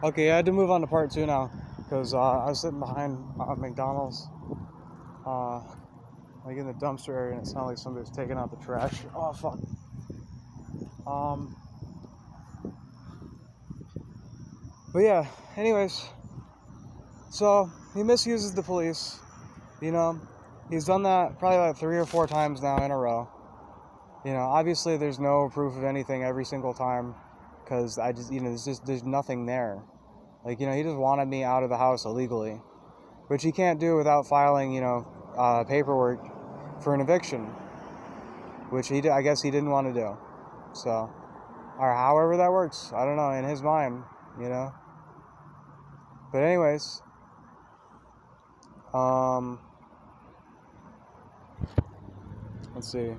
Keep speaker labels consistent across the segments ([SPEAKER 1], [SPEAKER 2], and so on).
[SPEAKER 1] Okay, I had to move on to part two now because I was sitting behind McDonald's, uh, like in the dumpster area, and it sounded like somebody was taking out the trash. Oh fuck. Um, but yeah. Anyways, so he misuses the police. You know, he's done that probably like 3 or 4 times now in a row. Obviously there's no proof of anything every single time because I just, there's nothing there. Like, he just wanted me out of the house illegally, which he can't do without filing, paperwork for an eviction, which I guess he didn't want to do. So, or however that works, I don't know, in his mind, you know. But anyways, um, let's see.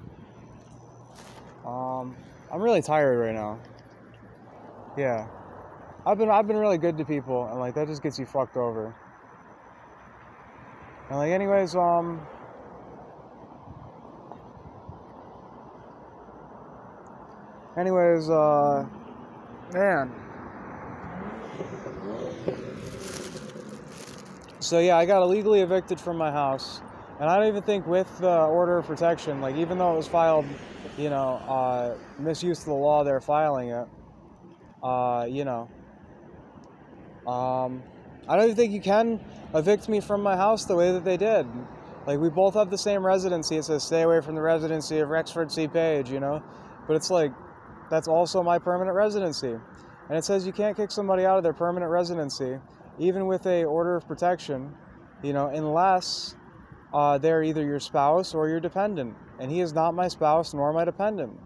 [SPEAKER 1] I'm really tired right now. Yeah, I've been really good to people, and like that just gets you fucked over. And like, anyways, man. So yeah, I got illegally evicted from my house, and I don't even think with the order of protection, like even though it was filed, misuse of the law, they're filing it. Uh, you know, I don't even think you can evict me from my house the way that they did. Like, we both have the same residency. It says stay away from the residency of Rexford C. Page, but it's like that's also my permanent residency, and it says you can't kick somebody out of their permanent residency, even with a order of protection, unless they're either your spouse or your dependent, and he is not my spouse nor my dependent.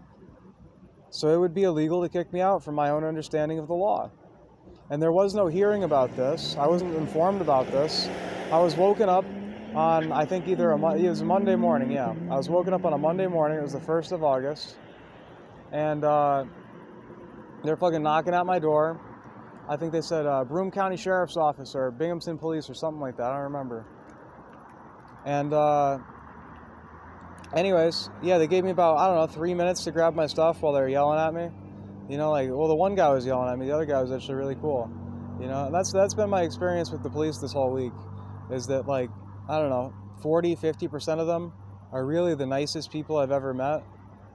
[SPEAKER 1] So it would be illegal to kick me out from my own understanding of the law. And there was no hearing about this. I wasn't informed about this. I was woken up on, I think it was a Monday morning, yeah. I was woken up on a Monday morning, it was the 1st of August, and they're fucking knocking at my door. I think they said Broome County Sheriff's Office or Binghamton Police or something like that, I don't remember. And anyways, yeah, they gave me about, I don't know, 3 minutes to grab my stuff while they were yelling at me. The one guy was yelling at me, the other guy was actually really cool. And that's been my experience with the police this whole week, is that, like, I don't know, 40-50% of them are really the nicest people I've ever met,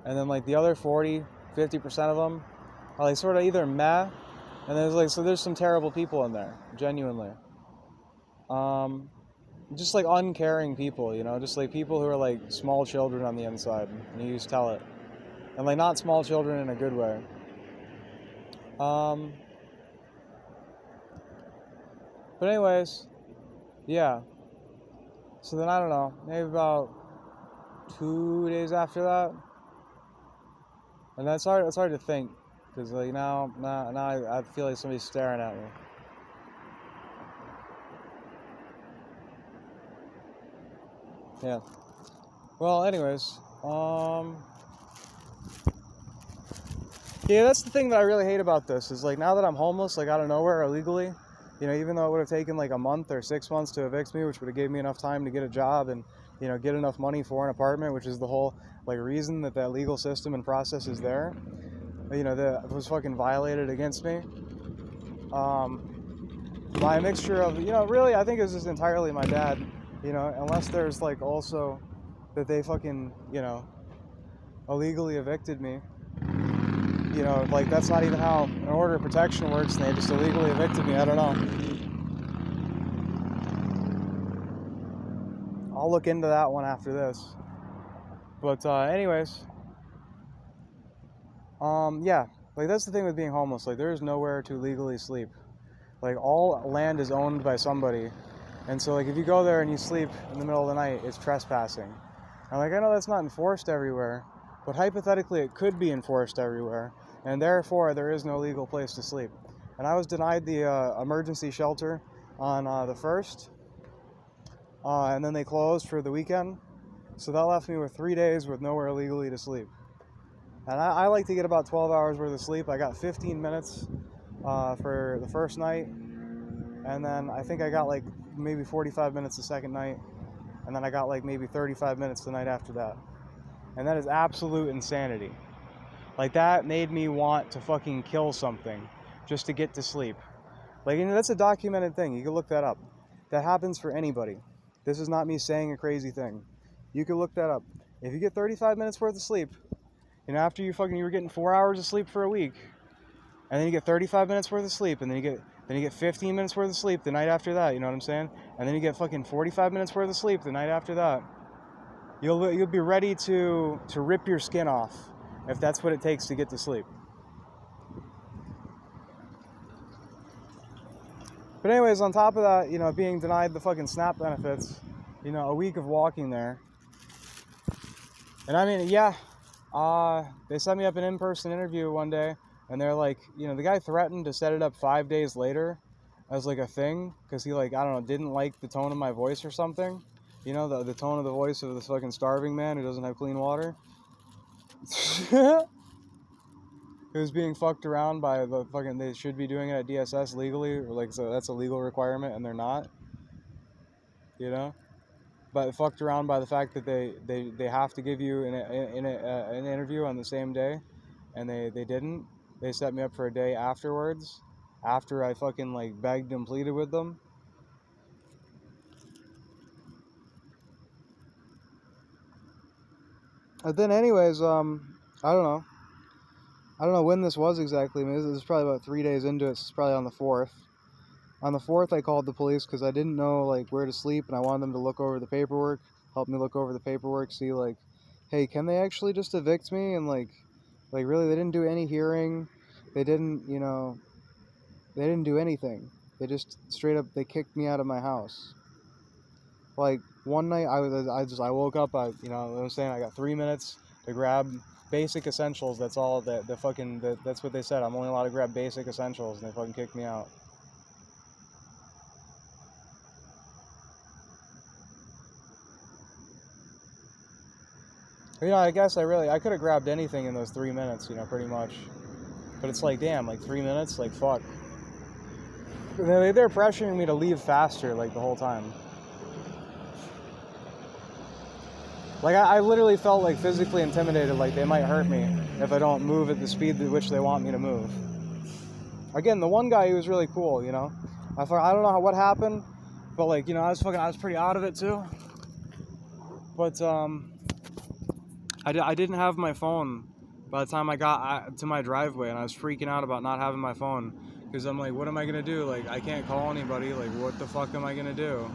[SPEAKER 1] and then like the other 40-50% of them are like sort of either meh, and there's some terrible people in there, genuinely. Just like uncaring people, just like people who are like small children on the inside, and you just tell it, and like not small children in a good way. But anyways, yeah. So then I don't know, maybe about 2 days after that, and that's hard. It's hard to think because like now I feel like somebody's staring at me. Yeah. Well, anyways, yeah, that's the thing that I really hate about this is like now that I'm homeless, like out of nowhere illegally, even though it would have taken like a month or 6 months to evict me, which would have gave me enough time to get a job and get enough money for an apartment, which is the whole like reason that legal system and process is there. That was fucking violated against me. By a mixture of really, I think it was just entirely my dad. Unless there's like also that they fucking illegally evicted me. Like that's not even how an order of protection works, and they just illegally evicted me. I don't know. I'll look into that one after this. But anyways, yeah, like that's the thing with being homeless. Like there is nowhere to legally sleep. Like all land is owned by somebody, and so like if you go there and you sleep in the middle of the night, it's trespassing. And like I know that's not enforced everywhere, but hypothetically it could be enforced everywhere, and therefore there is no legal place to sleep. And I was denied the emergency shelter on the 1st, and then they closed for the weekend, so that left me with 3 days with nowhere legally to sleep. And I like to get about 12 hours worth of sleep. I got 15 minutes for the first night, and then I think I got like maybe 45 minutes the second night, and then I got like maybe 35 minutes the night after that. And that is absolute insanity. Like that made me want to fucking kill something just to get to sleep. Like, that's a documented thing. You can look that up. That happens for anybody. This is not me saying a crazy thing. You can look that up. If you get 35 minutes worth of sleep, after you were getting 4 hours of sleep for a week, and then you get 35 minutes worth of sleep, and then you get 15 minutes worth of sleep the night after that, you know what I'm saying? And then you get fucking 45 minutes worth of sleep the night after that. You'll be ready to rip your skin off if that's what it takes to get to sleep. But anyways, on top of that, being denied the fucking SNAP benefits, a week of walking there. And I mean, yeah, they set me up an in-person interview one day, and they're like, the guy threatened to set it up 5 days later as like a thing, because he I don't know, didn't like the tone of my voice or something. The tone of the voice of this fucking starving man who doesn't have clean water. Who was being fucked around by the fucking, they should be doing it at DSS legally, or so that's a legal requirement, and they're not. But fucked around by the fact that they have to give you an interview on the same day, and they didn't. They set me up for a day afterwards, after I fucking begged and pleaded with them. But then anyways, I don't know when this was exactly. I mean, this is probably about 3 days into it. So it's probably on the 4th. On the 4th, I called the police because I didn't know where to sleep, and I wanted them to look over the paperwork, help me look over the paperwork, see hey, can they actually just evict me? And really, they didn't do any hearing. They didn't, they didn't do anything. They just straight up, they kicked me out of my house. One night, I woke up, what I'm saying, I got 3 minutes to grab basic essentials. That's all that's what they said. I'm only allowed to grab basic essentials, and they fucking kicked me out. I guess I could have grabbed anything in those 3 minutes, pretty much. But it's damn, 3 minutes, fuck. They're pressuring me to leave faster, the whole time. I literally felt physically intimidated, they might hurt me if I don't move at the speed at which they want me to move. Again, the one guy, he was really cool, I don't know what happened, but I was pretty out of it too. But I didn't have my phone by the time I got to my driveway, and I was freaking out about not having my phone, because I'm what am I gonna do? I can't call anybody. What the fuck am I gonna do?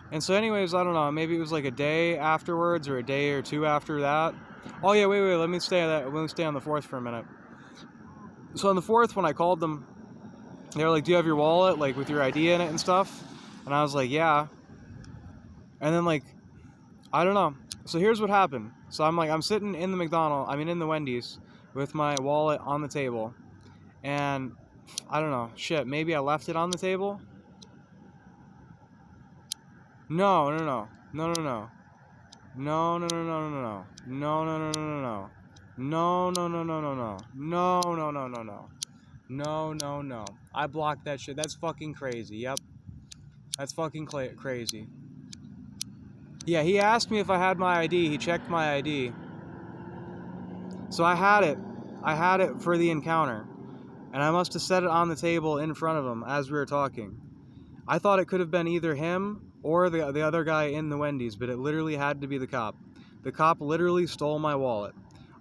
[SPEAKER 1] And so anyways, I don't know, maybe it was a day afterwards or a day or two after that. Oh yeah, wait, let me stay on the 4th for a minute. So on the 4th, when I called them, they were do you have your wallet, with your ID in it and stuff? And I was yeah. And then I don't know. So here's what happened. So I'm sitting in the Wendy's with my wallet on the table. And I don't know, maybe I left it on the table? No. I blocked that shit. That's fucking crazy. Yep. That's fucking crazy. Yeah, he asked me if I had my ID. He checked my ID. So I had it. I had it for the encounter. And I must have set it on the table in front of him as we were talking. I thought it could have been either him or the other guy in the Wendy's, but it literally had to be the cop. The cop literally stole my wallet.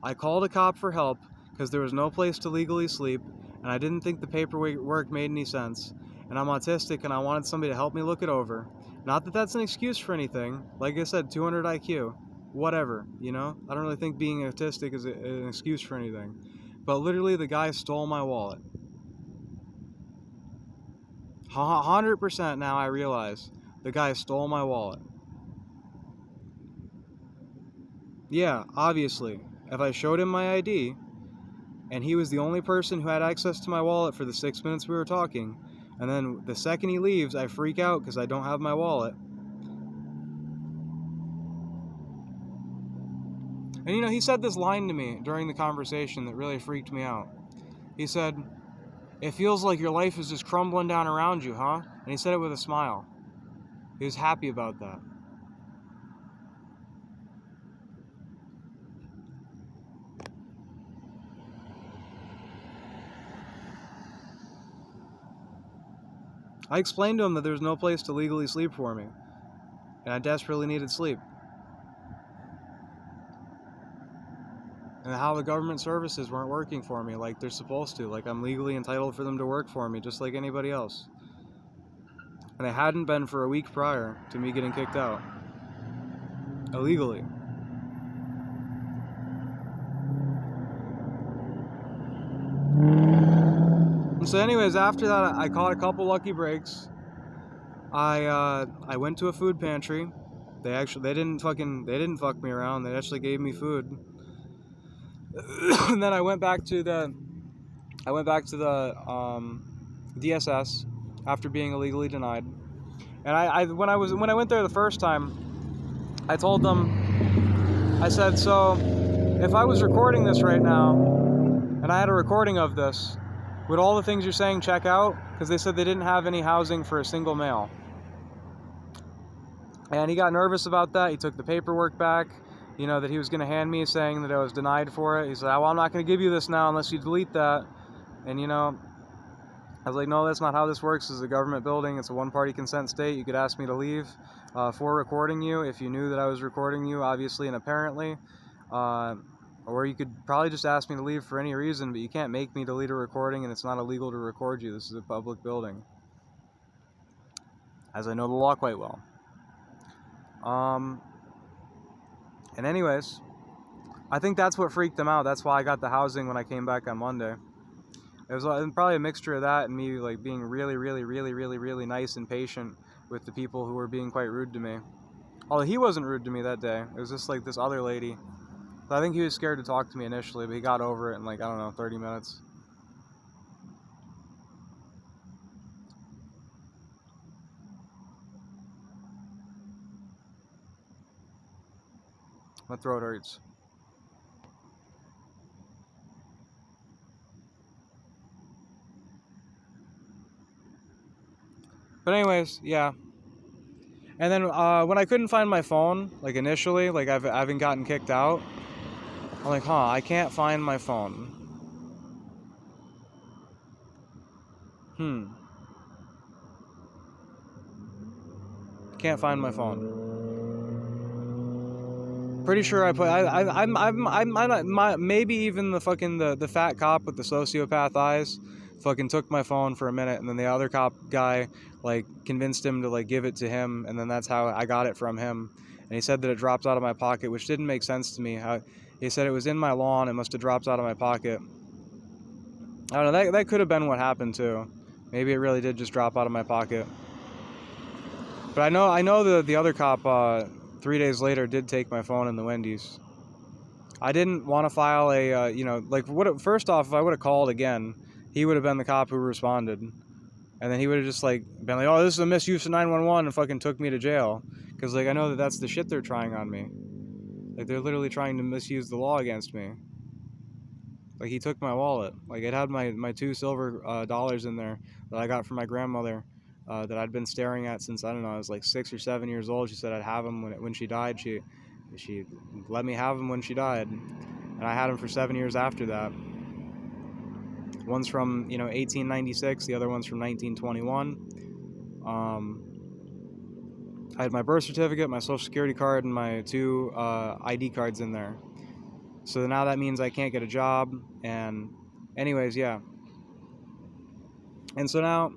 [SPEAKER 1] I called a cop for help because there was no place to legally sleep, and I didn't think the paperwork made any sense. And I'm autistic, and I wanted somebody to help me look it over. Not that that's an excuse for anything. Like I said, 200 IQ. Whatever, I don't really think being autistic is an excuse for anything. But literally, the guy stole my wallet. 100% now I realize the guy stole my wallet. Yeah, obviously. If I showed him my ID, and he was the only person who had access to my wallet for the 6 minutes we were talking, and then the second he leaves, I freak out because I don't have my wallet. And he said this line to me during the conversation that really freaked me out. He said, "It feels like your life is just crumbling down around you, huh?" And he said it with a smile. He was happy about that. I explained to him that there was no place to legally sleep for me, and I desperately needed sleep. And how the government services weren't working for me like they're supposed to, like I'm legally entitled for them to work for me just like anybody else. And it hadn't been for a week prior to me getting kicked out. Illegally. And so anyways, after that, I caught a couple lucky breaks. I went to a food pantry. They didn't fuck me around. They actually gave me food. And then I went back to the DSS after being illegally denied. And when I went there the first time, I told them, I said, so if I was recording this right now and I had a recording of this, would all the things you're saying check out? Because they said they didn't have any housing for a single male. And he got nervous about that. He took the paperwork back, that he was going to hand me, saying that I was denied for it. He said, well, I'm not going to give you this now unless you delete that. And, I was like, no, that's not how this works. This is a government building. It's a one-party consent state. You could ask me to leave for recording you if you knew that I was recording you, obviously and apparently. Or you could probably just ask me to leave for any reason, but you can't make me delete a recording, and it's not illegal to record you. This is a public building. As I know the law quite well. And anyways, I think that's what freaked them out. That's why I got the housing when I came back on Monday. It was probably a mixture of that and me like being really, really, really, really, really nice and patient with the people who were being quite rude to me. Although he wasn't rude to me that day. It was just like this other lady. I think he was scared to talk to me initially, but he got over it in 30 minutes. My throat hurts. But anyways, yeah. And then when I couldn't find my phone, initially, I haven't gotten kicked out, I'm like, I can't find my phone. Can't find my phone. Pretty sure I put. Maybe even the fat cop with the sociopath eyes, fucking took my phone for a minute, and then the other cop guy convinced him to give it to him, and then that's how I got it from him. And he said that it dropped out of my pocket, which didn't make sense to me. He said it was in my lawn, it must have dropped out of my pocket. I don't know. That could have been what happened too. Maybe it really did just drop out of my pocket. But I know the other cop 3 days later did take my phone in the Wendy's. I didn't want to file a first off, if I would have called again, he would have been the cop who responded, and then he would have just been like, oh, this is a misuse of 911, and fucking took me to jail, because I know that's the shit they're trying on me. They're literally trying to misuse the law against me. He took my wallet. It had my 2 silver dollars in there that I got from my grandmother. That I'd been staring at since, I don't know, I was 6 or 7 years old. She said I'd have them when she died. She let me have them when she died, and I had them for 7 years after that. One's from 1896, the other one's from 1921. I had my birth certificate, my social security card, and my 2 ID cards in there. So now that means I can't get a job, and anyways, yeah. And so now,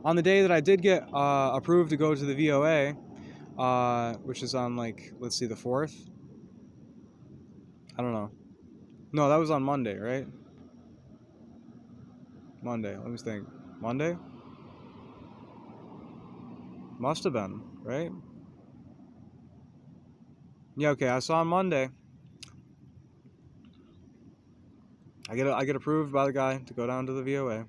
[SPEAKER 1] on the day that I did get approved to go to the VOA, which is on let's see, the 4th? I don't know. No, that was on Monday, right? Monday, let me think. Monday? Must have been, right? Yeah, okay, I saw on Monday. I get approved by the guy to go down to the VOA.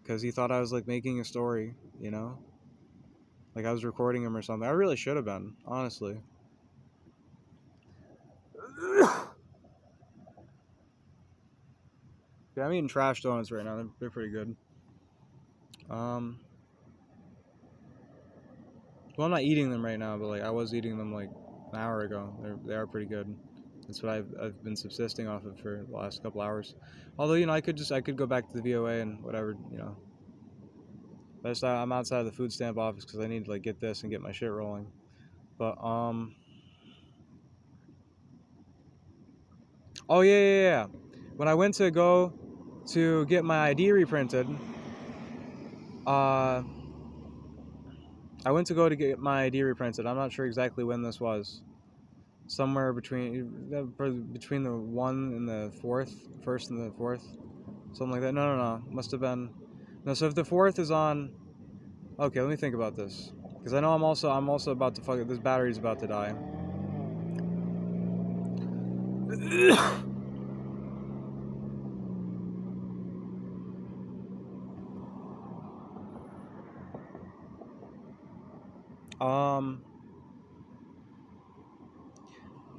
[SPEAKER 1] Because he thought I was making a story, I was recording him or something. I really should have been, honestly. Yeah, I'm eating trash donuts right now. They're pretty good. Well, I'm not eating them right now, but I was eating them an hour ago. They are pretty good. That's what I've been subsisting off of for the last couple hours. Although I could go back to the VOA and whatever, I'm outside of the food stamp office because I need to like get this and get my shit rolling. But oh yeah. When I went to go to get my ID reprinted, I went to go to get my ID reprinted. I'm not sure exactly when this was. Somewhere between the 1 and the 4th, 1st and the 4th, something like that. No. Must have been. No, so if the 4th is on, okay, let me think about this, because I know I'm also about to fuck it. This battery's about to die.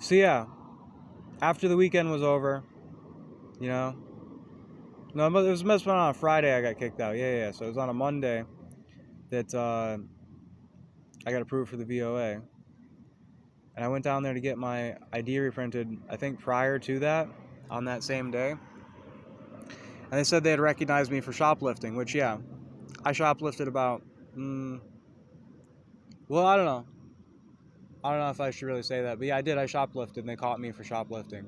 [SPEAKER 1] So yeah, after the weekend was over, you know, no, it was must have been on a Friday I got kicked out. Yeah. So it was on a Monday that I got approved for the VOA. And I went down there to get my ID reprinted, I think prior to that, on that same day. And they said they had recognized me for shoplifting, which, yeah, I shoplifted about, well, I don't know. I don't know if I should really say that. But yeah, I did. I shoplifted, and they caught me for shoplifting.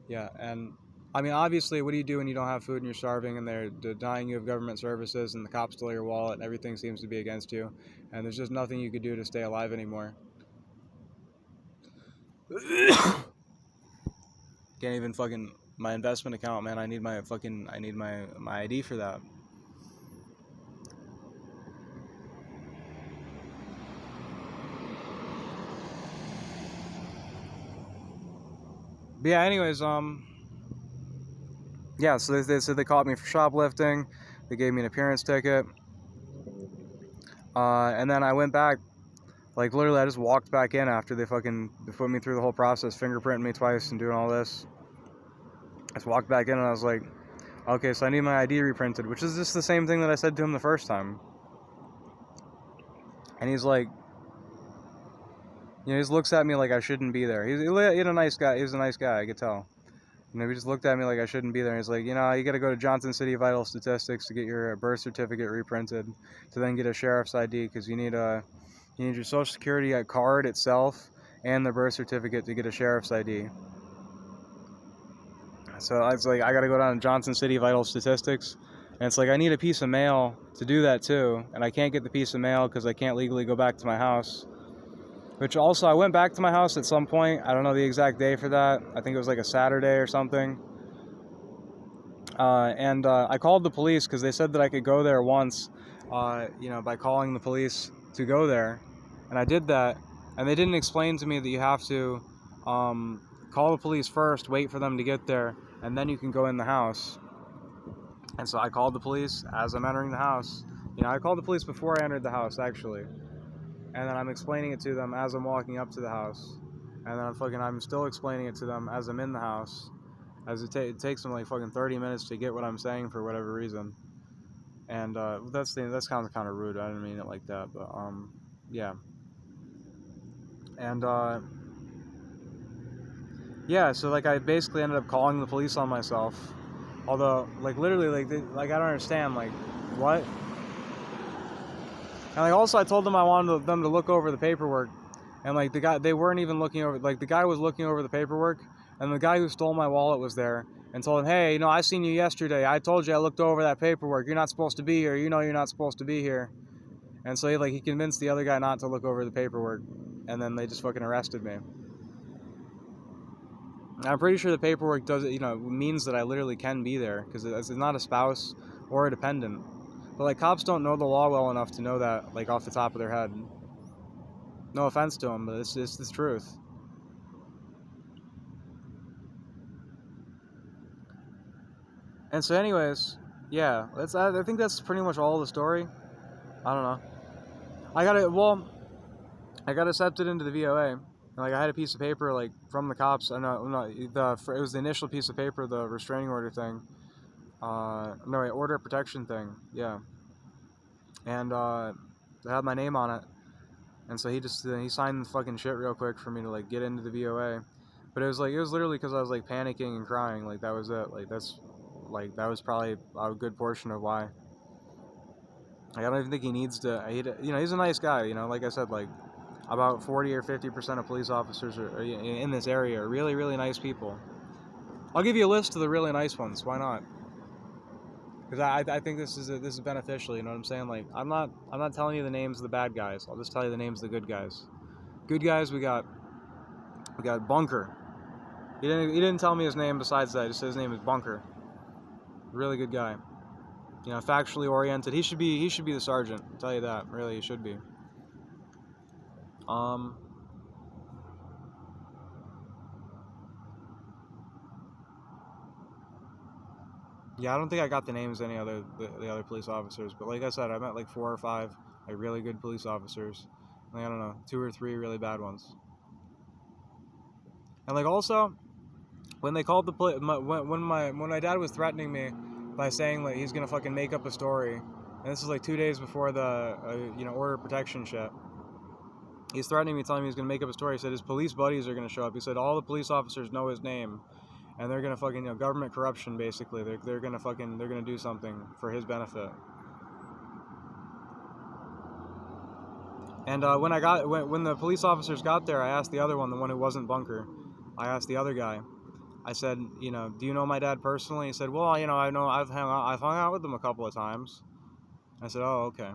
[SPEAKER 1] Yeah, and I mean, obviously, what do you do when you don't have food and you're starving and they're denying you of government services and the cops steal your wallet and everything seems to be against you and there's just nothing you could do to stay alive anymore? Can't even fucking my investment account, man. I need my ID for that. But yeah, anyways, yeah, so they said they caught me for shoplifting. They gave me an appearance ticket. And then I went back, like literally I just walked back in after they fucking put me through the whole process, fingerprinting me twice and doing all this. I just walked back in and I was like, okay, so I need my ID reprinted, which is just the same thing that I said to him the first time. And he's like, you know, he just looks at me like I shouldn't be there. He's a nice guy. He was a nice guy, I could tell. You know, he just looked at me like I shouldn't be there. He's like, you know, you got to go to Johnson City Vital Statistics to get your birth certificate reprinted, to then get a sheriff's ID, because you need your Social Security card itself and the birth certificate to get a sheriff's ID. So I was like, I got to go down to Johnson City Vital Statistics, and it's like I need a piece of mail to do that too, and I can't get the piece of mail because I can't legally go back to my house. Which also, I went back to my house at some point. I don't know the exact day for that. I think it was like a Saturday or something. And I called the police because they said that I could go there once, you know, by calling the police to go there. And I did that. And they didn't explain to me that you have to call the police first, wait for them to get there, and then you can go in the house. And so I called the police as I'm entering the house. You know, I called the police before I entered the house, actually. And then I'm explaining it to them as I'm walking up to the house. And then I'm still explaining it to them as I'm in the house. As it takes them like fucking 30 minutes to get what I'm saying for whatever reason. And that's kind of rude. I didn't mean it like that, but yeah. And yeah, so like I basically ended up calling the police on myself. Although like literally like I don't understand, like what? And like also I told them I wanted them to look over the paperwork, and like they weren't even looking over, like the guy was looking over the paperwork, and the guy who stole my wallet was there and told him, hey, you know, I seen you yesterday. I told you I looked over that paperwork. You're not supposed to be here. You know you're not supposed to be here. And so he convinced the other guy not to look over the paperwork, and then they just fucking arrested me. I'm pretty sure the paperwork means that I literally can be there because it's not a spouse or a dependent. But like cops don't know the law well enough to know that like off the top of their head. No offense to them, but it's the truth. And so anyways, yeah, I think that's pretty much all the story. I don't know. I got accepted into the VOA. And, like I had a piece of paper like from the cops. It was the initial piece of paper, the restraining order thing. Order of protection thing. Yeah. And it had my name on it. And so he signed the fucking shit real quick for me to like get into the VOA. But it was literally because I was like panicking and crying. Like that was it. That was probably a good portion of why. Like, I don't even think he needs to. You know, he's a nice guy. You know, like I said, like about 40 or 50% of police officers in this area are really, really nice people. I'll give you a list of the really nice ones. Why not? Because I think this is beneficial. You know what I'm saying? Like I'm not telling you the names of the bad guys. I'll just tell you the names of the good guys. Good guys, we got Bunker. He didn't tell me his name besides that. He just said his name is Bunker. Really good guy. You know, factually oriented. He should be the sergeant. I'll tell you that. Really, he should be. Yeah, I don't think I got the names of the other police officers, but like I said, I met like 4 or 5 like really good police officers. Like, I don't know, 2 or 3 really bad ones. And like also, when they called the police, when my dad was threatening me by saying like he's gonna fucking make up a story, and this is like 2 days before the order of protection shit. He's threatening me, telling me he's gonna make up a story. He said his police buddies are gonna show up. He said all the police officers know his name, and they're gonna fucking government corruption basically. They're gonna do something for his benefit. And when the police officers got there, I asked the other one, the one who wasn't Bunker. I asked the other guy. I said, do you know my dad personally? He said, well, I've hung out with him a couple of times. I said, oh, okay.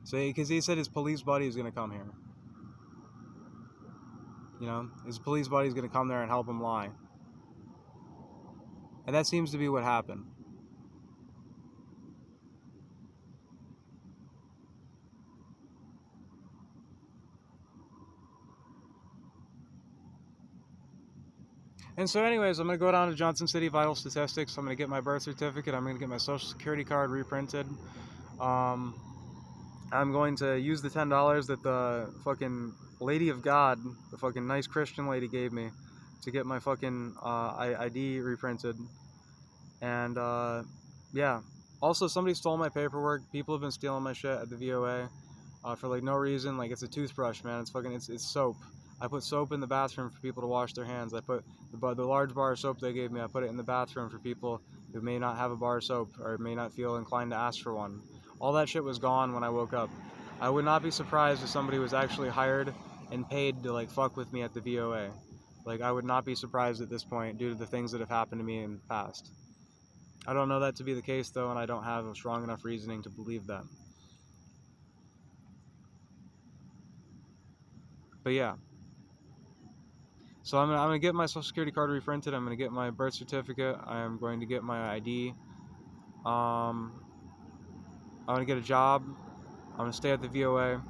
[SPEAKER 1] So because he said his police buddy is gonna come here. His police buddy is gonna come there and help him lie. And that seems to be what happened. And so anyways, I'm going to go down to Johnson City Vital Statistics. I'm going to get my birth certificate. I'm going to get my social security card reprinted. I'm going to use the $10 that the fucking lady of God, the fucking nice Christian lady gave me to get my fucking ID reprinted. And yeah. Also, somebody stole my paperwork. People have been stealing my shit at the VOA for like no reason. Like, it's a toothbrush, man. It's soap. I put soap in the bathroom for people to wash their hands. I put the large bar of soap they gave me, I put it in the bathroom for people who may not have a bar of soap or may not feel inclined to ask for one. All that shit was gone when I woke up. I would not be surprised if somebody was actually hired and paid to like fuck with me at the VOA. Like, I would not be surprised at this point due to the things that have happened to me in the past. I don't know that to be the case though, and I don't have a strong enough reasoning to believe that. But yeah. So I'm gonna get my social security card reprinted. I'm gonna get my birth certificate. I'm going to get my ID. I'm gonna get a job. I'm gonna stay at the VOA.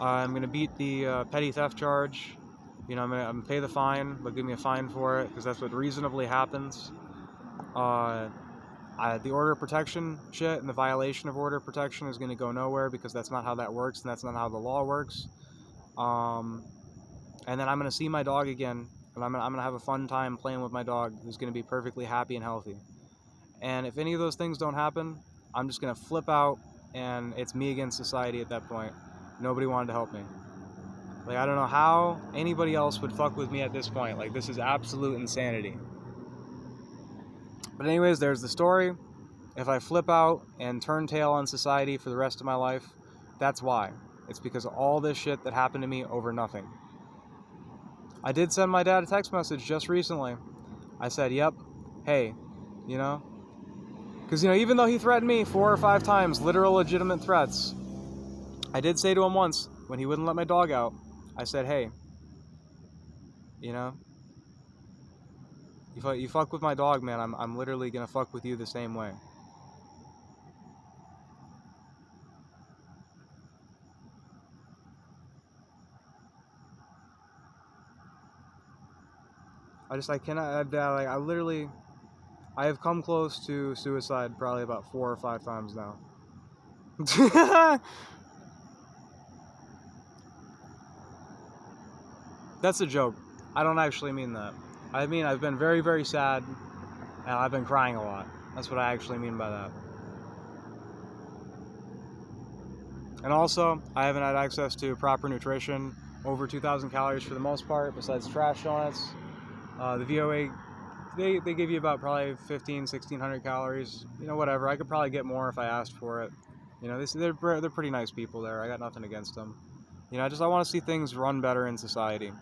[SPEAKER 1] I'm gonna beat the petty theft charge. I'm gonna pay the fine. They'll give me a fine for it because that's what reasonably happens. The order of protection shit and the violation of order of protection is gonna go nowhere because that's not how that works and that's not how the law works. And then I'm going to see my dog again, and I'm going to have a fun time playing with my dog, who's going to be perfectly happy and healthy. And if any of those things don't happen, I'm just going to flip out, and it's me against society at that point. Nobody wanted to help me. Like, I don't know how anybody else would fuck with me at this point. Like, this is absolute insanity. But anyways, there's the story. If I flip out and turn tail on society for the rest of my life, that's why. It's because of all this shit that happened to me over nothing. I did send my dad a text message just recently. I said, yep, hey, because, even though he threatened me 4 or 5 times, literal legitimate threats, I did say to him once, when he wouldn't let my dog out, I said, hey, you fuck with my dog, man, I'm literally going to fuck with you the same way. I have come close to suicide probably about 4 or 5 times now. That's a joke. I don't actually mean that. I mean, I've been very, very sad, and I've been crying a lot. That's what I actually mean by that. And also, I haven't had access to proper nutrition, over 2,000 calories for the most part, besides trash donuts. The VOA, they give you about probably 1,500, 1,600 calories. Whatever. I could probably get more if I asked for it. You know, they're pretty nice people there. I got nothing against them. You know, I want to see things run better in society.